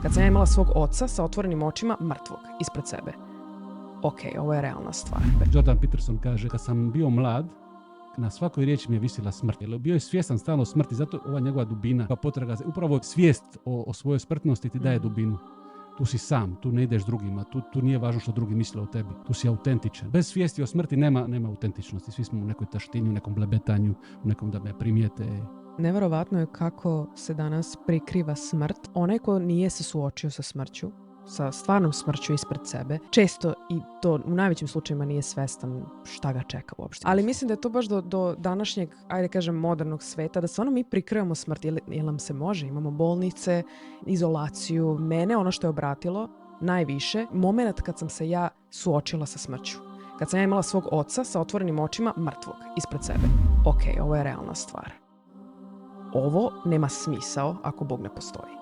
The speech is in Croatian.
Kad sam ja imala svog oca sa otvorenim očima mrtvog ispred sebe. Ok, ovo je realna stvar. Jordan Peterson kaže, kad sam bio mlad, na svakoj riječi mi je visila smrt. Jer bio je svjestan stalno smrti, zato ova njegova dubina, potraga, upravo svijest o svojoj smrtnosti ti daje dubinu. Tu si sam, tu ne ideš drugima, tu nije važno što drugi misle o tebi, tu si autentičan. Bez svijesti o smrti nema autentičnosti, svi smo u nekoj taštini, u nekom blebetanju, u nekom da me primijete. Neverovatno je kako se danas prikriva smrt. Onaj ko nije se suočio sa smrću, sa stvarnom smrću ispred sebe, često i to u najvećim slučajevima nije svestan šta ga čeka uopšte. Ali mislim da je to baš do današnjeg, ajde kažem, modernog sveta, da stvarno mi prikrivamo smrt. Jel nam se može? Imamo bolnice, izolaciju. Mene ono što je obratilo najviše, moment kad sam se ja suočila sa smrću. Kad sam ja imala svog oca sa otvorenim očima mrtvog ispred sebe. Ok, ovo je realna stvar. Ovo nema smisao ako Bog ne postoji.